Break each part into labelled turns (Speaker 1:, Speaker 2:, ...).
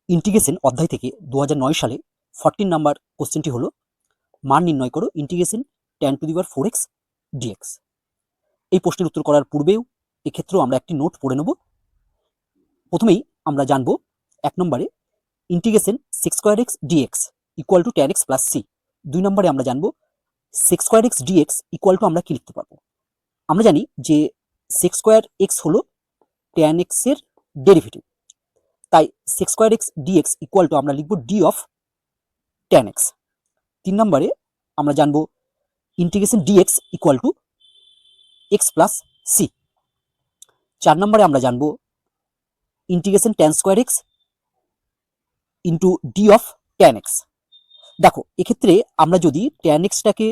Speaker 1: Integration অধ্যায় থেকে 2009 সালে 14 নাম্বার কোশ্চেনটি হলো মান নির্ণয় করো integration tan to the power 4x dx। এই প্রশ্নের উত্তর করার পূর্বেও এক্ষেত্রেও আমরা একটি নোট পড়ে নেব। প্রথমেই আমরা জানবো 1 নম্বরে integration sec square x dx equal to tan x plus c। 2 নম্বরে আমরা জানবো sec square x dx equal to আমরা কি লিখতে পারবো। আমরা জানি যে sec স্কয়ার x হলো tan x এর ডেরিভেটিভ, তাই sec square x dx equal to আমরা লিখব d অফ tan x। 3 নম্বরে আমরা জানবো integration dx equal to x plus c। 4 নম্বরে আমরা জানবো integration tan square x into d of tan x। দেখো এক্ষেত্রে আমরা যদি tan x টাকে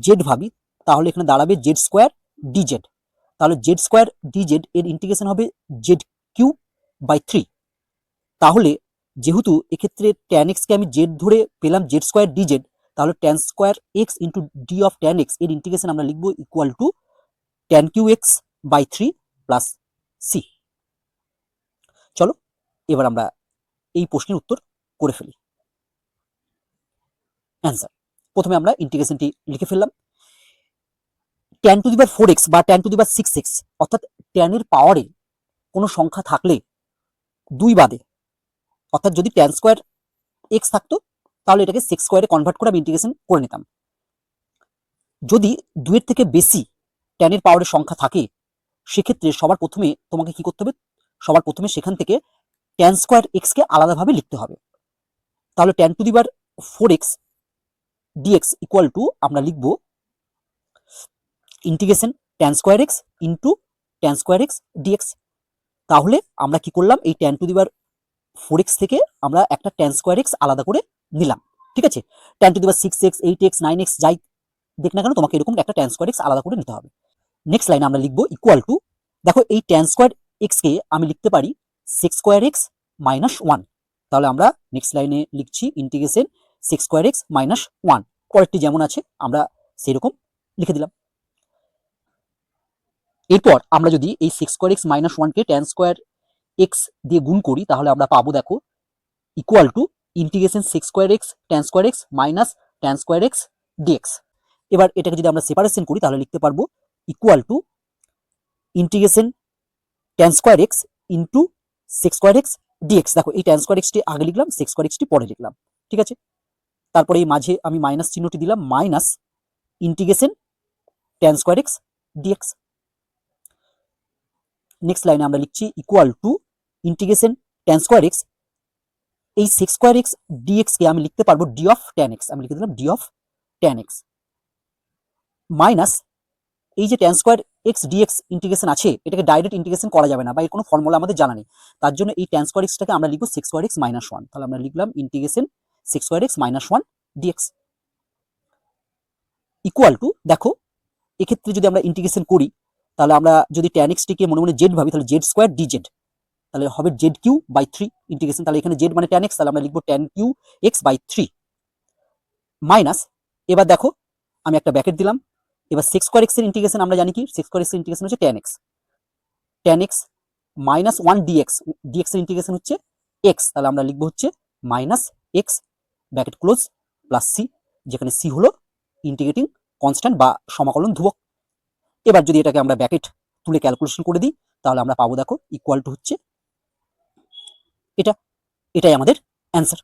Speaker 1: z ভাবি তাহলে এখানে দাঁড়াবে z স্কয়ার dz, তাহলে z স্কয়ার dz এর ইন্টিগ্রেশন হবে z কিউব বাই 3। তাহলে যেহেতু এক্ষেত্রে tan x কে আমি z ধরে পেলাম z স্কয়ার dz, তাহলে tan square x into d of tan x এর ইন্টিগ্রেশন আমরা লিখবো equal to tan cube x by 3 plus c। চলো এবার আমরা এই প্রশ্নের উত্তর করে ফেলি। অ্যান্সার, প্রথমে আমরা ইন্টিগ্রেশনটি লিখে ফেললাম। tan to the power 4x বা tan to the power 6x অর্থাৎ tan এর পাওয়ারে কোনো সংখ্যা থাকলে দুই বাদে, অর্থাৎ যদি tan স্কয়ার x থাকতো তাহলে এটাকে sec স্কয়ারে কনভার্ট করে আমি ইন্টিগ্রেশন করে নিতাম। যদি দুইয়ের থেকে বেশি tan এর পাওয়ারের সংখ্যা থাকে সেক্ষেত্রে সবার প্রথমে তোমাকে কি করতে হবে, সবার প্রথমে সেখান থেকে tan স্কয়ার x কে আলাদাভাবে লিখতে হবে। তাহলে tan to the power 4x dx equal to আমরা লিখব integration tan square x into tan square x dx। তাহলে আমরা কি করলাম, এই tan to the power 4x থেকে আমরা একটা tan স্কয়ার x আলাদা করে নিলাম। ঠিক আছে, tan to the power 6x 8x 9x যাই দেখ না কেন তোমাকে এরকম একটা tan স্কয়ার x আলাদা করে নিতে হবে। নেক্সট লাইনে আমরা লিখব ইকুয়াল টু, দেখো এই tan স্কয়ার x কে আমি লিখতে পারি sec স্কয়ার x মাইনাস 1। তাহলে আমরা নেক্সট লাইনে লিখছি integration sec square x minus 1। পরেরটি যেমন আছে আমরা সেরকম লিখে দিলাম। এরপর আমরা যদি এই sec স্কয়ার x মাইনাস 1 কে tan স্কয়ার x দিয়ে গুণ করি তাহলে আমরা পাবো দেখো equal to integration sec square x tan square x minus tan square x dx। এবার এটাকে যদি আমরা সেপারেশন করি তাহলে লিখতে পারবো equal to integration tan square x into sec square x dx। দেখো এই tan স্কয়ার x টি আগে লিখলাম, sec স্কয়ার x টি পরে লিখলাম। ঠিক আছে, তারপরে এই মাঝে আমি মাইনাস চিহ্নটি দিলাম, minus integration tan square x dx। Next লাইনে আমরা লিখছি equal to integration tan square x, এই sec স্কয়ার x dx কে আমি লিখতে পারবো d অফ tan x, আমি লিখে দিলাম d of tan x minus এই যে tan square x dx integration আছে এটাকে ডাইরেক্ট ইন্টিগ্রেশন করা যাবে না বা এর কোনো ফর্মুলা আমাদের জানা নেই, তার জন্য এই tan স্কয়ার x টাকে আমরা লিখব sec স্কয়ার x মাইনাস 1। তাহলে আমরা লিখলাম integration sec square x minus 1 dx equal to, দেখো এক্ষেত্রে যদি আমরা ইন্টিগ্রেশন করি তাহলে আমরা যদি tan x টিকে মনে মনে z ভাবি তাহলে z স্কয়ার dz, তাহলে হবে z কিউ বাই 3 ইন্টিগ্রেশন, তাহলে এখানে z মানে tan x, তাহলে আমরা লিখব tan cube x by 3 minus, এবার দেখো আমি একটা ব্র্যাকেট দিলাম। এবার sec স্কয়ার x এর ইন্টিগ্রেশন আমরা জানি কি, sec স্কয়ার x এর ইন্টিগ্রেশন হচ্ছে tan x minus 1 dx, dx এর ইন্টিগ্রেশন হচ্ছে x, তাহলে আমরা লিখব হচ্ছে minus x bracket close plus c, যেখানে c হলো ইন্টিগ্রেটিং কনস্ট্যান্ট বা সমাকলন ধ্রুবক। এবার যদি এটাকে আমরা ব্র্যাকেট তুলে ক্যালকুলেশন করে দিই তাহলে আমরা পাবো দেখো ইকুয়াল টু হচ্ছে এটাই আমাদের অ্যান্সার।